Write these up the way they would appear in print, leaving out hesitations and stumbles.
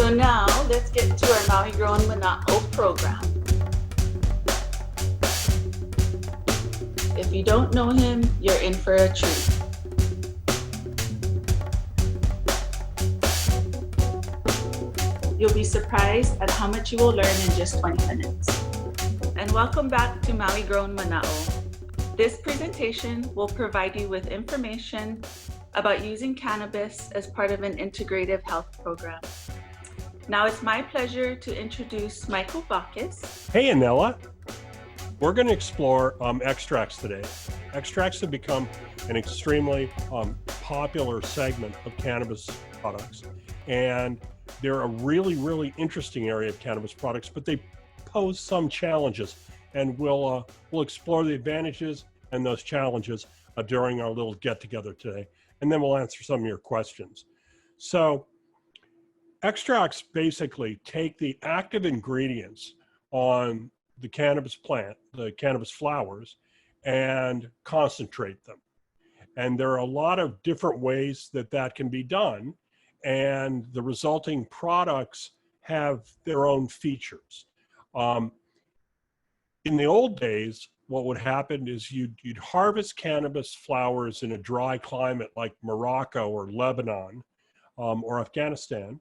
So now let's get to our Maui Grown Manaʻo program. If you don't know him, you're in for a treat. You'll be surprised at how much you will learn in just 20 minutes. And welcome back to Maui Grown Manaʻo. This presentation will provide you with information about using cannabis as part of an integrative health program. Now it's my pleasure to introduce Michael Bacchus. Hey, Anela. We're going to explore extracts today. Extracts have become an extremely popular segment of cannabis products, and they're a really interesting area of cannabis products, but they pose some challenges, and we'll explore the advantages and those challenges during our little get-together today, and then we'll answer some of your questions. So extracts basically take the active ingredients on the cannabis plant, the cannabis flowers, and concentrate them. And there are a lot of different ways that can be done, and the resulting products have their own features. In the old days, what would happen is you'd harvest cannabis flowers in a dry climate like Morocco or Lebanon or Afghanistan,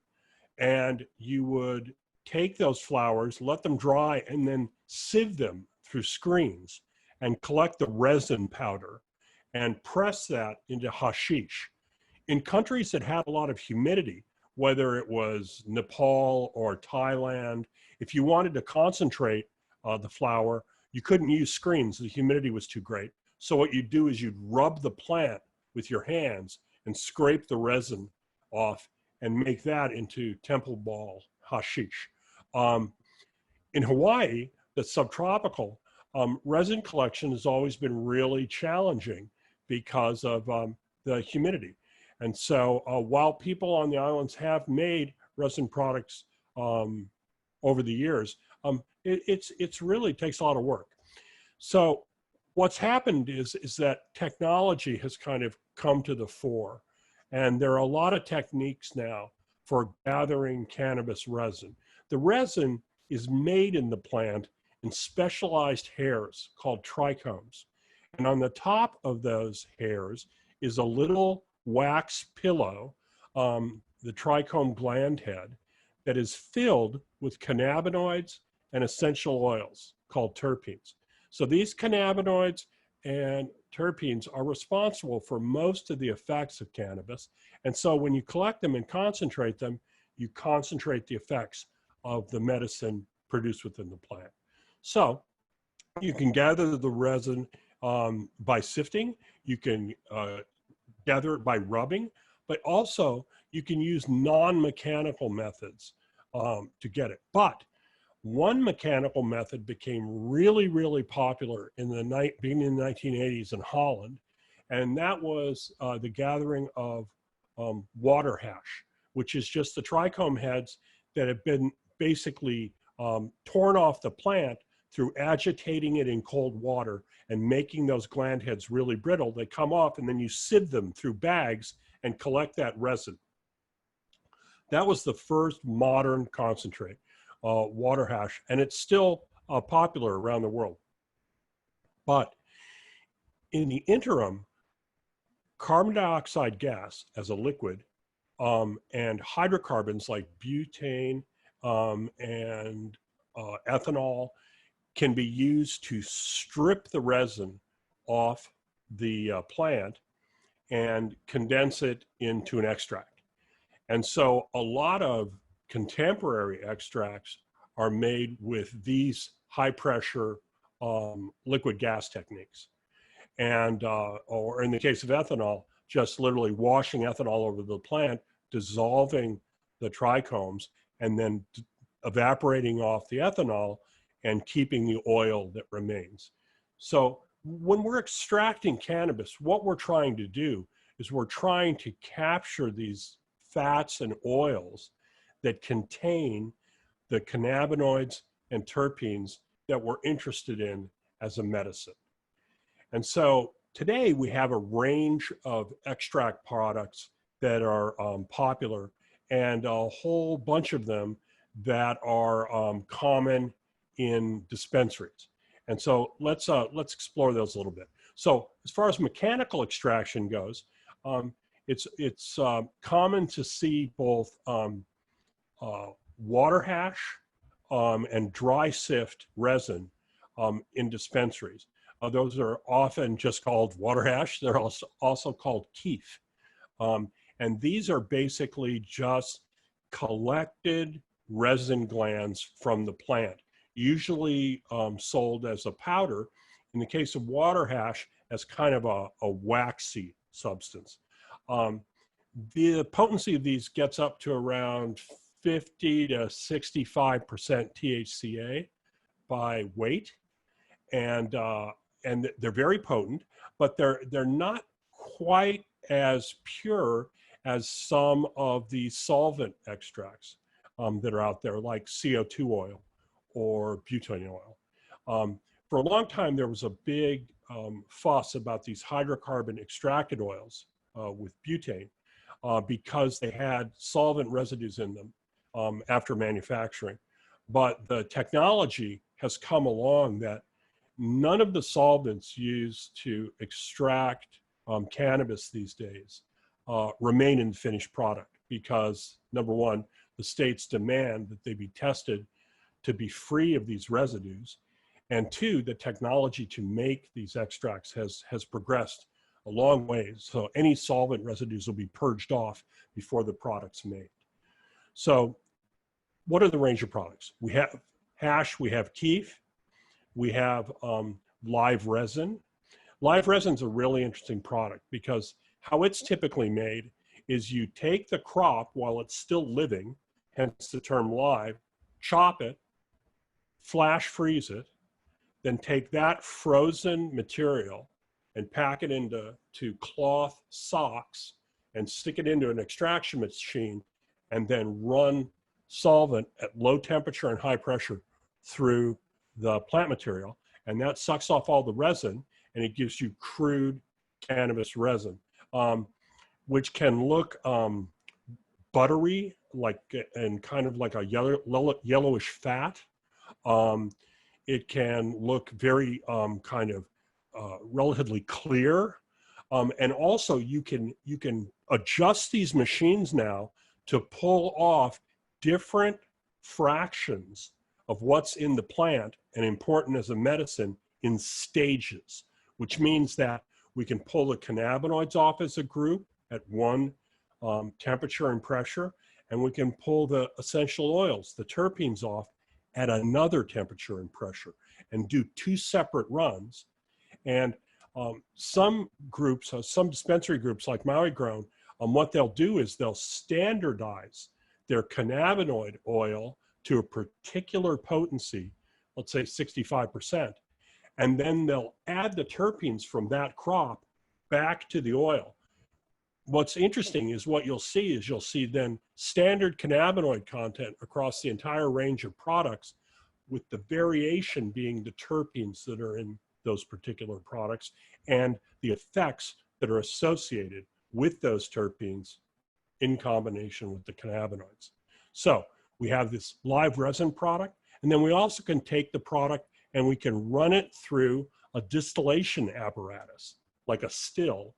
and you would take those flowers, let them dry, and then sieve them through screens and collect the resin powder and press that into hashish. In countries that had a lot of humidity, whether it was Nepal or Thailand, if you wanted to concentrate the flower, you couldn't use screens. The humidity was too great. So what you'd do is you'd rub the plant with your hands and scrape the resin off and make that into temple ball hashish. In Hawaii, that's subtropical, resin collection has always been really challenging because of the humidity. And so while people on the islands have made resin products over the years, it's really takes a lot of work. So what's happened is that technology has kind of come to the fore, and there are a lot of techniques now for gathering cannabis resin. The resin is made in the plant in specialized hairs called trichomes. And on the top of those hairs is a little wax pillow, the trichome gland head, that is filled with cannabinoids and essential oils called terpenes. So these cannabinoids and terpenes are responsible for most of the effects of cannabis. And so when you collect them and concentrate them, you concentrate the effects of the medicine produced within the plant. So you can gather the resin by sifting, you can gather it by rubbing, but also you can use non-mechanical methods to get it. But one mechanical method became really popular in the beginning in the 1980s in Holland, and that was the gathering of water hash, which is just the trichome heads that have been basically torn off the plant through agitating it in cold water and making those gland heads really brittle. They come off, and then you sieve them through bags and collect that resin. That was the first modern concentrate, water hash, and it's still popular around the world. But in the interim, carbon dioxide gas as a liquid and hydrocarbons like butane and ethanol can be used to strip the resin off the plant and condense it into an extract. And so a lot of contemporary extracts are made with these high pressure liquid gas techniques. And, or in the case of ethanol, just literally washing ethanol over the plant, dissolving the trichomes, and then evaporating off the ethanol and keeping the oil that remains. So when we're extracting cannabis, what we're trying to do is we're trying to capture these fats and oils that contain the cannabinoids and terpenes that we're interested in as a medicine. And so today we have a range of extract products that are popular, and a whole bunch of them that are common in dispensaries. And so let's explore those a little bit. So as far as mechanical extraction goes, it's common to see both water hash and dry sift resin in dispensaries. Those are often just called water hash. They're also called keef. And these are basically just collected resin glands from the plant, usually sold as a powder. In the case of water hash, as kind of a waxy substance. The potency of these gets up to around 50 to 65% THCA by weight, and they're very potent, but they're not quite as pure as some of the solvent extracts that are out there, like CO2 oil or butane oil. For a long time, there was a big fuss about these hydrocarbon extracted oils with butane because they had solvent residues in them after manufacturing. But the technology has come along that none of the solvents used to extract cannabis these days remain in the finished product because, number one, the states demand that they be tested to be free of these residues. And two, the technology to make these extracts has progressed a long ways. So any solvent residues will be purged off before the product's made. So what are the range of products? We have hash, we have keef, we have live resin. Live resin's a really interesting product because how it's typically made is you take the crop while it's still living, hence the term live, chop it, flash freeze it, then take that frozen material and pack it into cloth socks and stick it into an extraction machine and then run solvent at low temperature and high pressure through the plant material. And that sucks off all the resin and it gives you crude cannabis resin, which can look buttery, and kind of like a yellowish fat. It can look very kind of relatively clear, and also you can adjust these machines now to pull off different fractions of what's in the plant and important as a medicine in stages, which means that we can pull the cannabinoids off as a group at one temperature and pressure, and we can pull the essential oils, the terpenes, off at another temperature and pressure and do two separate runs. And some groups, some dispensary groups like Maui Grown, what they'll do is they'll standardize their cannabinoid oil to a particular potency, let's say 65%, and then they'll add the terpenes from that crop back to the oil. What's interesting is what you'll see then standard cannabinoid content across the entire range of products, with the variation being the terpenes that are in those particular products and the effects that are associated with those terpenes in combination with the cannabinoids. So we have this live resin product, and then we also can take the product and we can run it through a distillation apparatus, like a still,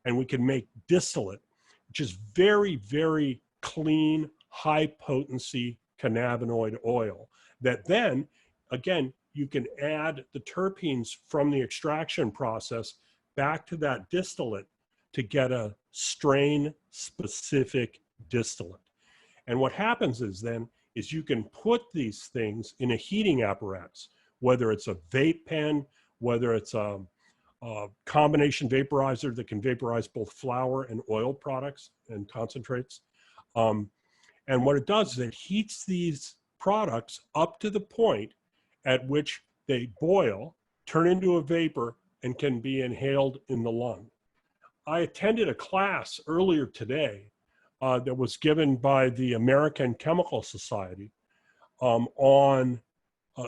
and we can make distillate, which is very, very clean, high potency cannabinoid oil that then, again, you can add the terpenes from the extraction process back to that distillate to get a strain specific distillate. And what happens is you can put these things in a heating apparatus, whether it's a vape pen, whether it's a combination vaporizer that can vaporize both flower and oil products and concentrates. And what it does is it heats these products up to the point at which they boil, turn into a vapor, and can be inhaled in the lung. I attended a class earlier today that was given by the American Chemical Society on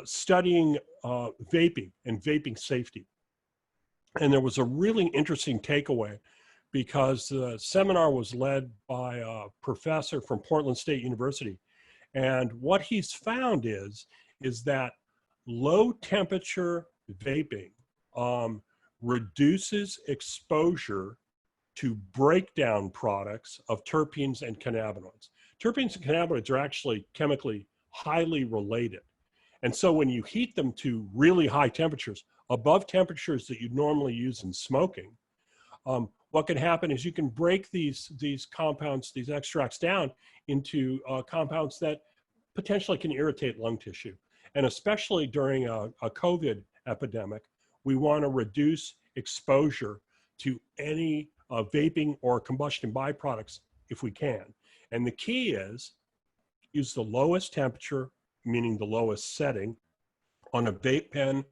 studying vaping and vaping safety. And there was a really interesting takeaway because the seminar was led by a professor from Portland State University. And what he's found is that low temperature vaping reduces exposure to breakdown products of terpenes and cannabinoids. Terpenes and cannabinoids are actually chemically highly related. And so when you heat them to really high temperatures, above temperatures that you'd normally use in smoking, what can happen is you can break these compounds, these extracts down into compounds that potentially can irritate lung tissue. And especially during a COVID epidemic, we want to reduce exposure to any vaping or combustion byproducts if we can. And the key is use the lowest temperature, meaning the lowest setting, on a vape pen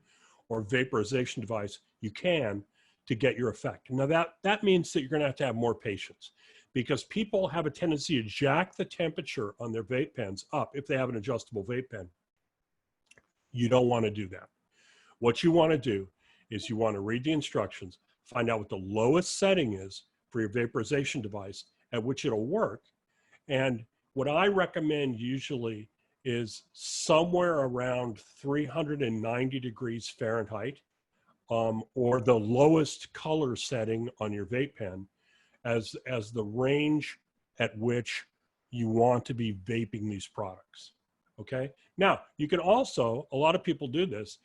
or vaporization device you can to get your effect. Now that means that you're going to have more patience, because people have a tendency to jack the temperature on their vape pens up if they have an adjustable vape pen. You don't want to do that. What you want to do is you want to read the instructions, find out what the lowest setting is for your vaporization device at which it'll work. And what I recommend usually is somewhere around 390 degrees Fahrenheit, or the lowest color setting on your vape pen as the range at which you want to be vaping these products, okay? Now, you can also, a lot of people do this,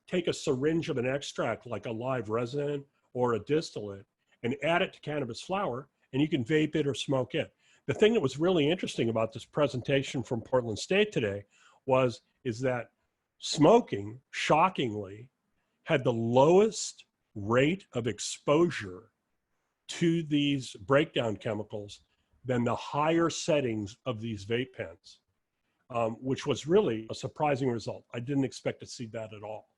take a syringe of an extract like a live resin or a distillate and add it to cannabis flower, and you can vape it or smoke it. The thing that was really interesting about this presentation from Portland State today is that smoking, shockingly, had the lowest rate of exposure to these breakdown chemicals than the higher settings of these vape pens, which was really a surprising result. I didn't expect to see that at all.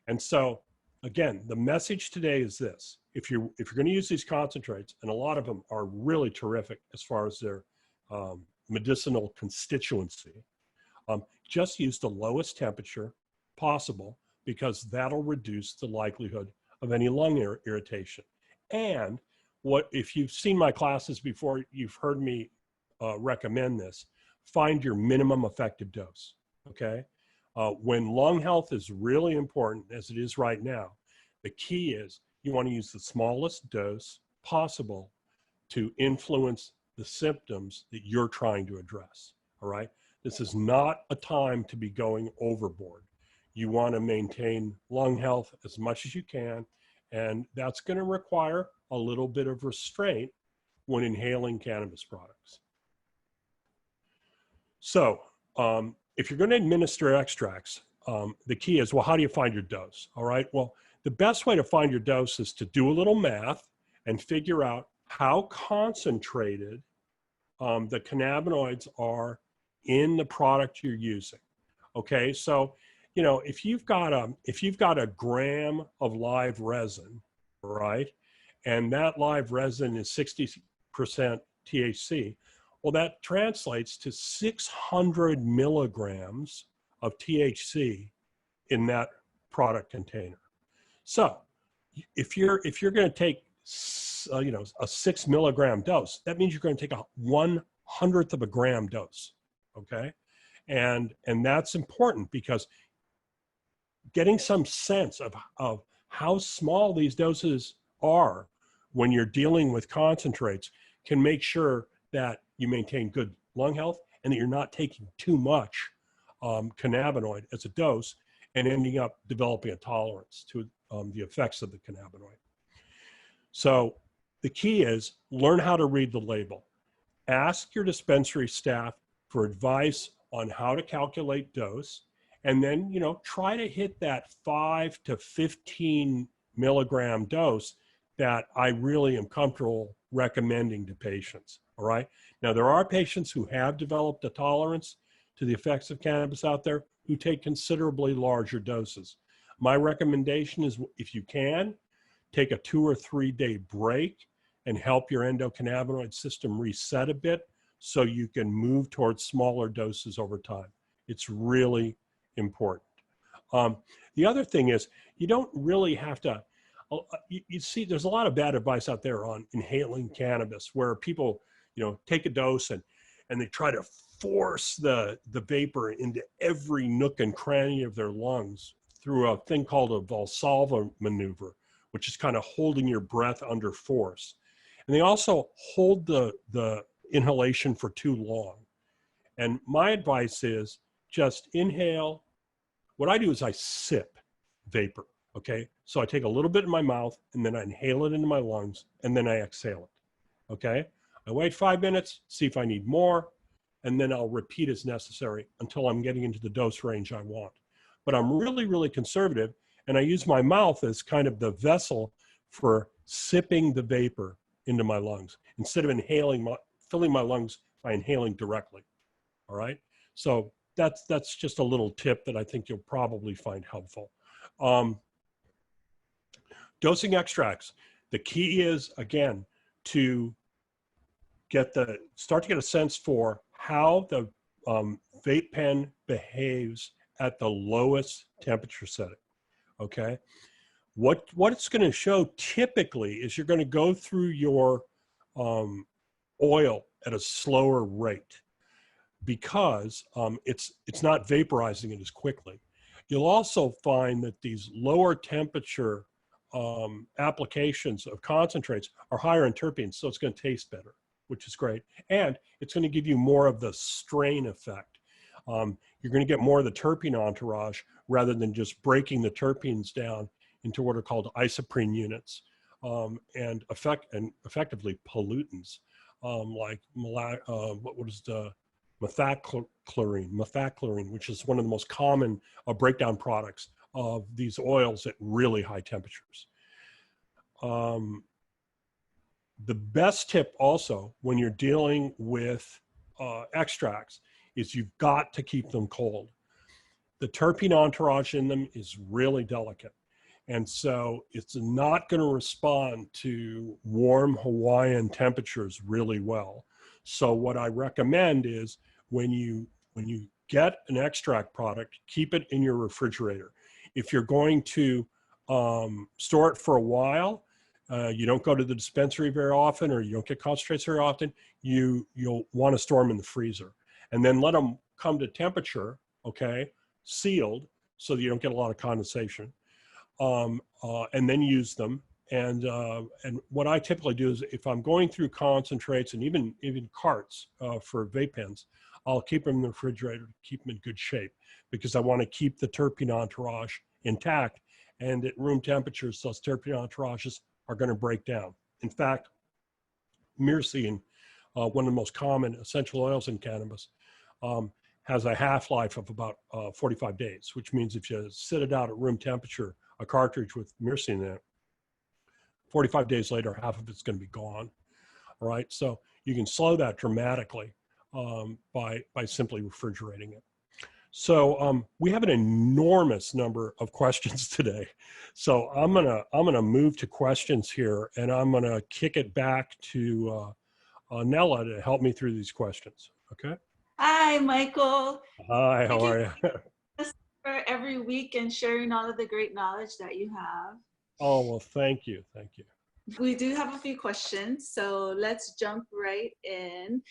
And so, again, the message today is this: if you're going to use these concentrates, and a lot of them are really terrific as far as their medicinal constituency, just use the lowest temperature possible, because that'll reduce the likelihood of any lung irritation. And if you've seen my classes before, you've heard me recommend this: find your minimum effective dose, okay? When lung health is really important, as it is right now, the key is you want to use the smallest dose possible to influence the symptoms that you're trying to address, all right? This is not a time to be going overboard. You want to maintain lung health as much as you can, and that's going to require a little bit of restraint when inhaling cannabis products. So if you're going to administer extracts, the key is, well, how do you find your dose? All right, well, the best way to find your dose is to do a little math and figure out how concentrated the cannabinoids are in the product you're using. Okay, so you know, if you've got a gram of live resin, right, and that live resin is 60% THC, well, that translates to 600 milligrams of THC in that product container. So, if you're going to take, a 6 milligram dose, that means you're going to take a 1/100th of a gram dose. Okay, and that's important, because getting some sense of how small these doses are when you're dealing with concentrates can make sure that you maintain good lung health and that you're not taking too much cannabinoid as a dose and ending up developing a tolerance to the effects of the cannabinoid. So the key is learn how to read the label. Ask your dispensary staff for advice on how to calculate dose, and then, try to hit that 5 to 15 milligram dose that I really am comfortable recommending to patients, all right? Now, there are patients who have developed a tolerance to the effects of cannabis out there who take considerably larger doses. My recommendation is, if you can, take a 2 or 3 day break and help your endocannabinoid system reset a bit so you can move towards smaller doses over time. It's really important. The other thing is, you don't really have to, you see, there's a lot of bad advice out there on inhaling cannabis, where people, take a dose and they try to force the vapor into every nook and cranny of their lungs through a thing called a Valsalva maneuver, which is kind of holding your breath under force. And they also hold the inhalation for too long. And my advice is just inhale. What I do is I sip vapor, okay? So I take a little bit in my mouth and then I inhale it into my lungs and then I exhale it, okay? I wait 5 minutes, see if I need more, and then I'll repeat as necessary until I'm getting into the dose range I want. But I'm really, really conservative, and I use my mouth as kind of the vessel for sipping the vapor into my lungs instead of filling my lungs by inhaling directly. All right. So that's just a little tip that I think you'll probably find helpful. Dosing extracts. The key is, again, to start to get a sense for how the vape pen behaves at the lowest temperature setting. Okay. What it's going to show typically is you're going to go through your oil at a slower rate, because it's not vaporizing it as quickly. You'll also find that these lower temperature applications of concentrates are higher in terpenes, so it's going to taste better, which is great. And it's going to give you more of the strain effect. You're going to get more of the terpene entourage rather than just breaking the terpenes down into what are called isoprene units and effectively pollutants like what is the methachlorine, which is one of the most common breakdown products of these oils at really high temperatures. The best tip also when you're dealing with extracts is you've got to keep them cold. The terpene entourage in them is really delicate. And so it's not going to respond to warm Hawaiian temperatures really well. So what I recommend is when you get an extract product, keep it in your refrigerator. If you're going to store it for a while, you don't go to the dispensary very often, or you don't get concentrates very often, you'll want to store them in the freezer. And then let them come to temperature, okay, sealed, so that you don't get a lot of condensation. And then use them. And what I typically do is, if I'm going through concentrates and even carts for vape pens, I'll keep them in the refrigerator to keep them in good shape, because I want to keep the terpene entourage intact. And at room temperatures, those terpene entourages are going to break down. In fact, myrcene, one of the most common essential oils in cannabis, has a half-life of about 45 days, which means if you sit it out at room temperature, a cartridge with myrcene in it, 45 days later, half of it's going to be gone. All right. So you can slow that dramatically by simply refrigerating it. So we have an enormous number of questions today. So I'm gonna move to questions here, and I'm gonna kick it back to Nella to help me through these questions. Okay. Hi, Michael. Hi. How are you? For every week and sharing all of the great knowledge that you have. Oh, well, thank you. Thank you. We do have a few questions, so let's jump right in.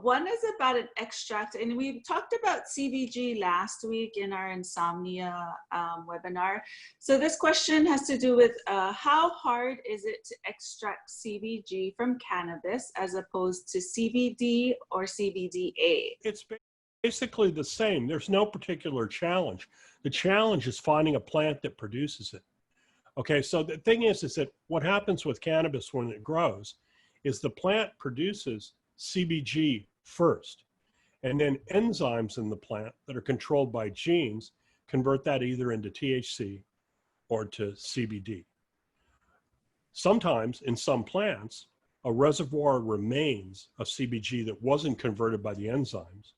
One is about an extract, and we talked about CBG last week in our Insomnia webinar. So this question has to do with how hard is it to extract CBG from cannabis as opposed to CBD or CBDA? It's basically the same. There's no particular challenge. The challenge is finding a plant that produces it. Okay, so the thing is that what happens with cannabis when it grows is the plant produces CBG first, and then enzymes in the plant that are controlled by genes convert that either into THC or to CBD. Sometimes in some plants, a reservoir remains of CBG that wasn't converted by the enzymes.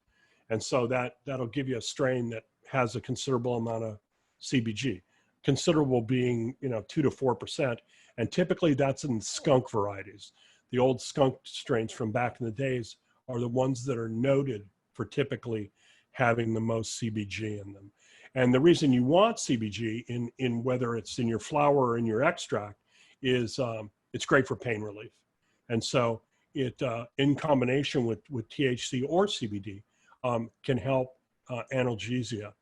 And so that'll give you a strain that has a considerable amount of CBG, considerable being 2 to 4%. And typically that's in skunk varieties. The old skunk strains from back in the days are the ones that are noted for typically having the most CBG in them. And the reason you want CBG in whether it's in your flower or in your extract is it's great for pain relief. And so it, in combination with THC or CBD, can help analgesia,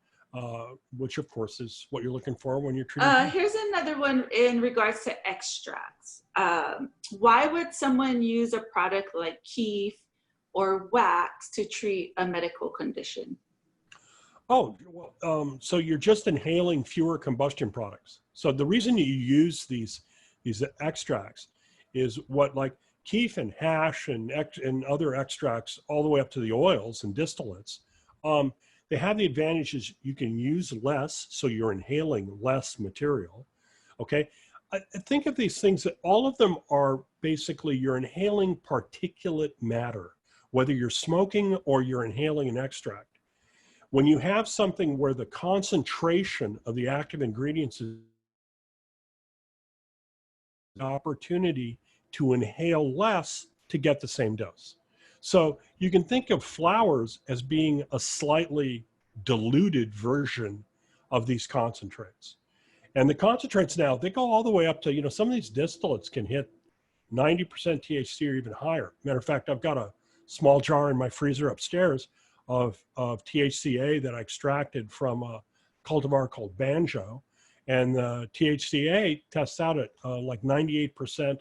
which of course is what you're looking for when you're treating pain. Here's another one in regards to extracts. Why would someone use a product like keef or wax to treat a medical condition? Oh, well, so you're just inhaling fewer combustion products. So the reason you use these extracts is what, like keef and hash and other extracts, all the way up to the oils and distillates, they have the advantages you can use less, so you're inhaling less material. Okay, I think of these things that all of them are basically you're inhaling particulate matter, whether you're smoking or you're inhaling an extract. When you have something where the concentration of the active ingredients is an opportunity to inhale less to get the same dose. So you can think of flowers as being a slightly diluted version of these concentrates. And the concentrates now, they go all the way up to, you know, some of these distillates can hit 90% THC or even higher. Matter of fact, I've got a small jar in my freezer upstairs of THCA that I extracted from a cultivar called Banjo. And the THCA tests out at like 98%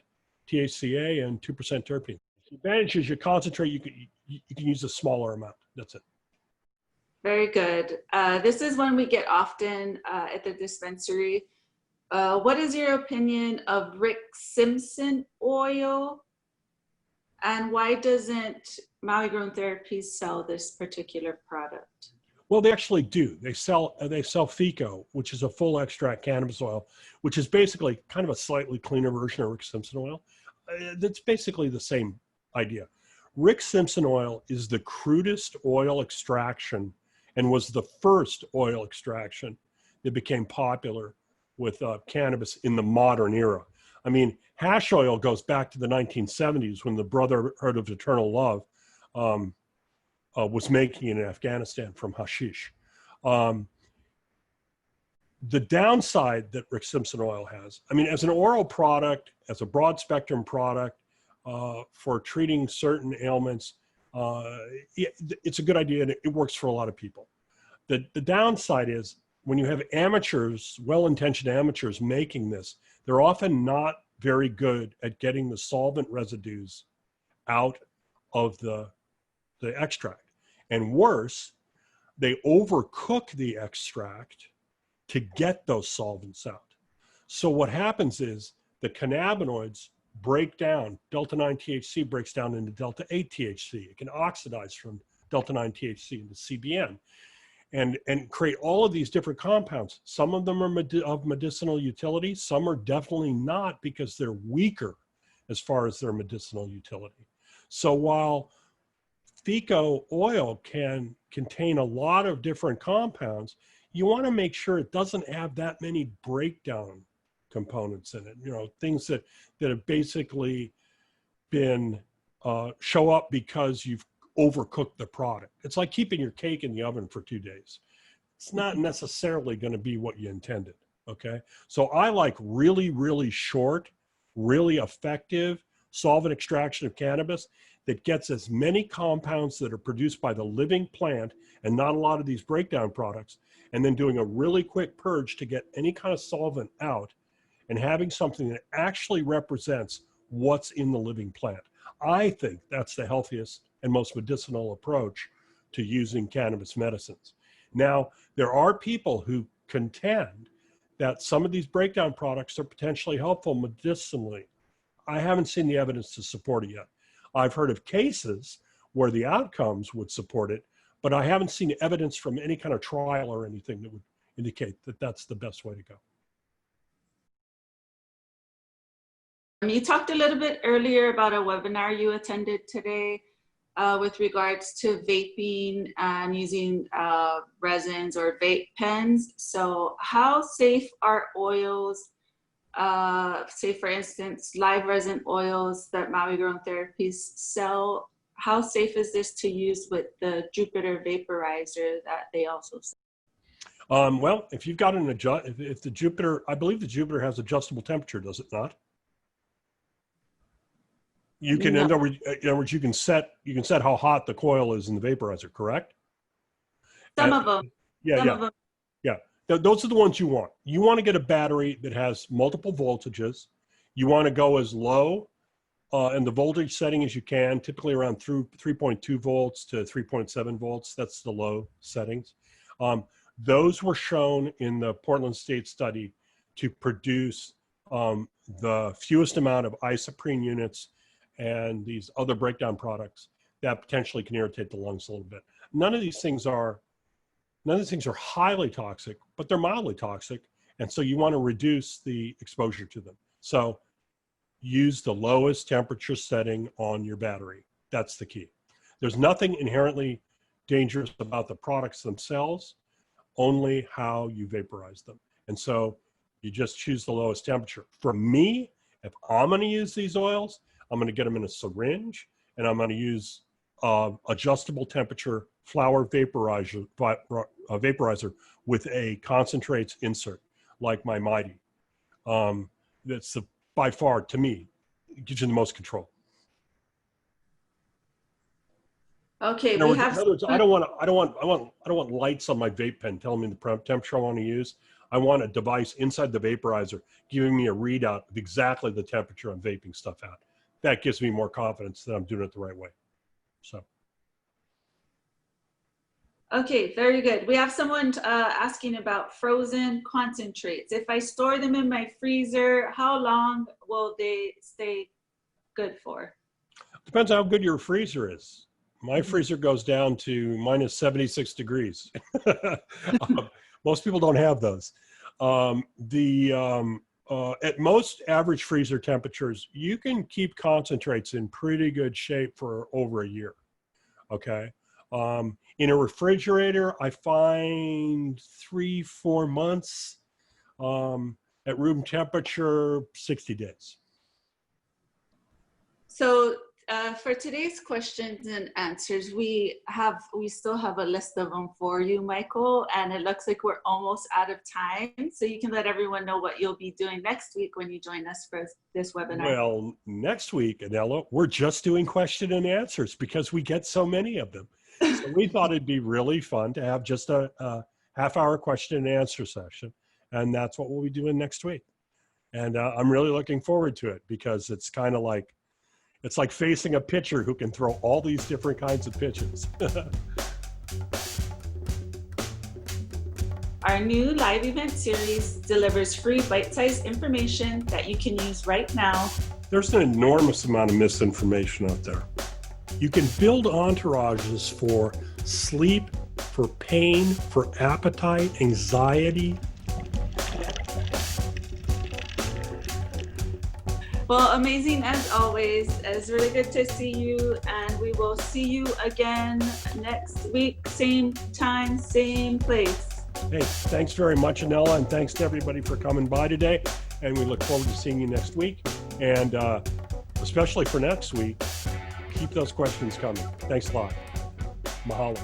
THCA and 2% terpene. The advantage is you concentrate, you can use a smaller amount. That's it. Very good. This is one we get often at the dispensary. What is your opinion of Simpson Oil? And why doesn't Maui Grown Therapies sell this particular product? Well, they actually do. They sell FICO, which is a full extract cannabis oil, which is basically kind of a slightly cleaner version of Simpson Oil. That's basically the same idea. Simpson Oil is the crudest oil extraction and was the first oil extraction that became popular with cannabis in the modern era. I mean, hash oil goes back to the 1970s when the Brotherhood of Eternal Love was making it in Afghanistan from hashish. The downside that Simpson Oil has, I mean, as an oral product, as a broad spectrum product for treating certain ailments, it's a good idea and it works for a lot of people. The downside is when you have amateurs, well-intentioned amateurs making this, they're often not very good at getting the solvent residues out of the extract. And worse, they overcook the extract to get those solvents out. So what happens is the cannabinoids break down, delta-9 THC breaks down into delta-8 THC. It can oxidize from delta-9 THC into CBN and create all of these different compounds. Some of them are of medicinal utility. Some are definitely not because they're weaker as far as their medicinal utility. So while FICO oil can contain a lot of different compounds, you want to make sure it doesn't have that many breakdown components in it. You know, things that have basically been show up because you've overcooked the product. It's like keeping your cake in the oven for 2 days. It's not necessarily going to be what you intended. Okay, so I like really, really short, really effective solvent extraction of cannabis that gets as many compounds that are produced by the living plant and not a lot of these breakdown products, and then doing a really quick purge to get any kind of solvent out and having something that actually represents what's in the living plant. I think that's the healthiest and most medicinal approach to using cannabis medicines. Now, there are people who contend that some of these breakdown products are potentially helpful medicinally. I haven't seen the evidence to support it yet. I've heard of cases where the outcomes would support it, but I haven't seen evidence from any kind of trial or anything that would indicate that that's the best way to go. You talked a little bit earlier about a webinar you attended today with regards to vaping and using resins or vape pens. So how safe are oils, say for instance, live resin oils that Maui Grown Therapies sell? How safe is this to use with the Jupiter vaporizer that they also sell? Well, if you've got an if the Jupiter, I believe the Jupiter has adjustable temperature, does it not? You can, No, in other words, you can set how hot the coil is in the vaporizer, correct? some And, of them. yeah, Some yeah, of them. yeah. Those are the ones you want. You want to get a battery that has multiple voltages. You want to go as low in the voltage setting as you can, typically around through 3.2 volts to 3.7 volts. That's the low settings. Those were shown in the Portland State study to produce the fewest amount of isoprene units and these other breakdown products that potentially can irritate the lungs a little bit. None of these things are highly toxic, but they're mildly toxic. And so you want to reduce the exposure to them. So use the lowest temperature setting on your battery. That's the key. There's nothing inherently dangerous about the products themselves, only how you vaporize them. And so you just choose the lowest temperature. For me, if I'm going to use these oils, I'm going to get them in a syringe, and I'm going to use adjustable temperature flower vaporizer with a concentrates insert, like my Mighty. That's by far, to me, gives you the most control. Okay, In other words, I don't want lights on my vape pen telling me the temperature I want to use. I want a device inside the vaporizer giving me a readout of exactly the temperature I'm vaping stuff at. That gives me more confidence that I'm doing it the right way. So. Okay, very good. We have someone asking about frozen concentrates. If I store them in my freezer, how long will they stay good for? Depends how good your freezer is. My freezer goes down to minus 76 degrees. Most people don't have those. At most average freezer temperatures, you can keep concentrates in pretty good shape for over a year. Okay. In a refrigerator, I find 3-4 months. At room temperature, 60 days. So for today's questions and answers, we still have a list of them for you, Michael, and it looks like we're almost out of time. So you can let everyone know what you'll be doing next week when you join us for this webinar. Well, next week, Anela, we're just doing question and answers because we get so many of them. So we thought it'd be really fun to have just a half-hour question and answer session, and that's what we'll be doing next week. And I'm really looking forward to it because it's kind of like, it's like facing a pitcher who can throw all these different kinds of pitches. Our new live event series delivers free bite-sized information that you can use right now. There's an enormous amount of misinformation out there. You can build entourages for sleep, for pain, for appetite, anxiety. Well, amazing as always. It's really good to see you, and we will see you again next week, same time, same place. Hey, thanks very much, Anela, and thanks to everybody for coming by today. And we look forward to seeing you next week. And especially for next week, keep those questions coming. Thanks a lot. Mahalo.